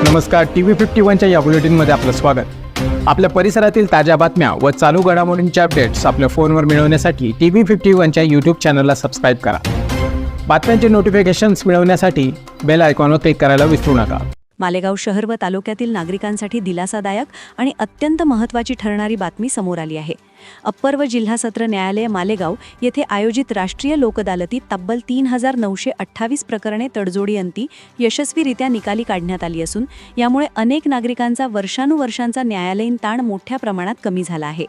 नमस्कार, TV51च्या या बुलेटिनमध्ये आपलं स्वागत। आपल्या परिसरातील ताज्या बातम्या व चालू घडामोडींचे अपडेट्स आपल्या फोनवर मिळवण्यासाठी TV51च्या YouTube चॅनलला सबस्क्राइब करा। बातम्यांचे नोटिफिकेशन्स मिळवण्यासाठी बेल आयकॉनवर क्लिक करायला विसरू नका। मालेगाव शहर व तालुक्यातील नागरिकांसाठी दिलासादायक आणि अत्यंत महत्त्वाची ठरणारी बातमी समोर आली आहे। अप्पर व जिल्हा सत्र न्यायालय मालेगाव येथे आयोजित राष्ट्रीय लोक अदालतीत तब्बल 3928 प्रकरणे तडजोडीअंती यशस्वीरित्या निकाली काढण्यात आली असून यामुळे अनेक नागरिकांचा वर्षानुवर्षांचा न्यायालयीन ताण मोठ्या प्रमाणात कमी झाला आहे।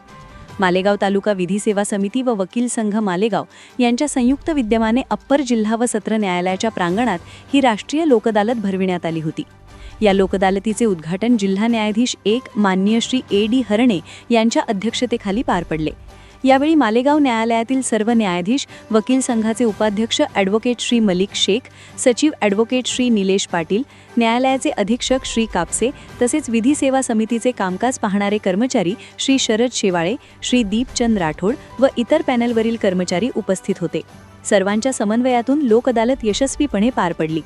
मालेगाव तालुका विधी सेवा समिती व वकील संघ मालेगाव यांच्या संयुक्त विद्यमाने अप्पर जिल्हा व सत्र न्यायालयाच्या प्रांगणात ही राष्ट्रीय लोक अदालत भरविण्यात आली होती। या लोकअदालतीचे उद्घाटन जिल्हा न्यायाधीश 1 माननीय श्री A.D. हरणे यांच्या अध्यक्षतेखाली पार पडले। यावेळी मालेगाव न्यायालयातील सर्व न्यायाधीश, वकील संघाचे उपाध्यक्ष ॲडव्होकेट श्री मलिक शेख, सचिव ॲडव्होकेट श्री निलेश पाटील, न्यायालयाचे अधीक्षक श्री कापसे तसेच विधी सेवा समितीचे कामकाज पाहणारे कर्मचारी श्री शरद शेवाळे, श्री दीपचंद राठोड व इतर पॅनलवरील कर्मचारी उपस्थित होते। सर्वांच्या समन्वयातून लोक अदालत यशस्वीपणे पार पडली।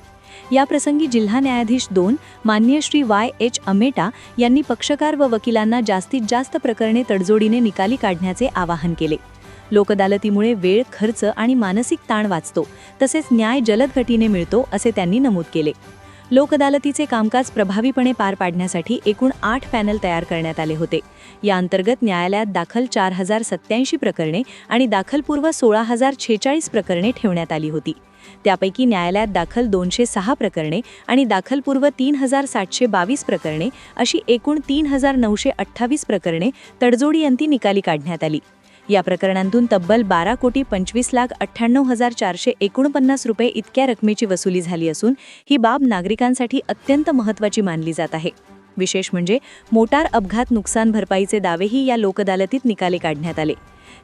या प्रसंगी जिल्हा न्यायाधीश 2 माननीय श्री Y.H. अमेटा यांनी पक्षकार व वकिलांना जास्तीत जास्त प्रकरणे तडजोडीने निकाली काढण्याचे आवाहन केले। लोक अदालतीमुळे वेळ, खर्च आणि मानसिक ताण वाचतो, तसेच न्याय जलद गतीने मिळतो असे त्यांनी नमूद केले। लोक अदालतीचे कामकाज प्रभावीपणे पार पाडण्यासाठी एकूण 8 पॅनल तयार करण्यात आले होते। या अंतर्गत न्यायालयात दाखल 4087 प्रकरणे आणि दाखलपूर्व 16046 प्रकरणे ठेवण्यात आली होती। त्यापैकी न्यायालयात दाखल 206 प्रकरणे आणि दाखलपूर्व 3722 प्रकरणे अशी एकूण 3928 प्रकरणे तडजोडीअंती निकाली काढण्यात आली। या प्रकरणांतून तब्बल 12,25,98,449 रुपये इतक्या रकमेची वसुली झाली असून ही बाब नागरिकांसाठी अत्यंत महत्त्वाची मानली जात आहे। विशेष म्हणजे मोटार अपघात नुकसान भरपाईचे दावेही या लोकअदालतीत निकाली काढण्यात आले।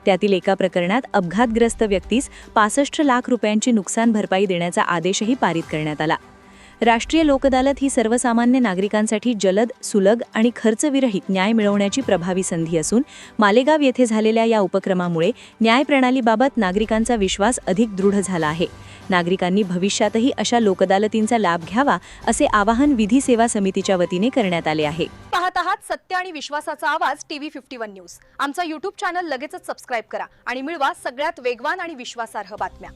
त्यातील एका प्रकरणात अपघातग्रस्त व्यक्तीस 65 लाख रुपयांची नुकसान भरपाई देण्याचा आदेशही पारित करण्यात आला। राष्ट्रीय लोक अदालत ही सर्वसामान्य नागरिकांसाठी जलद, सुलभ आणि खर्चविरहित न्याय मिळवण्याची प्रभावी संधी असून मालेगाव येथे झालेल्या या उपक्रमामुळे न्यायप्रणालीबाबत नागरिकांचा विश्वास अधिक दृढ झाला आहे। नागरिकांनी भविष्यातही अशा लोक अदालतींचा लाभ घ्यावा असे आवाहन विधी सेवा समितीच्या वतीने करण्यात आले आहे। पाहत आहात सत्य आणि विश्वासाचा आवाज TV51 न्यूज। आमचा YouTube चॅनल लगेचच सबस्क्राइब करा आणि मिळवा सगळ्यात वेगवान आणि विश्वासार्ह बातम्या।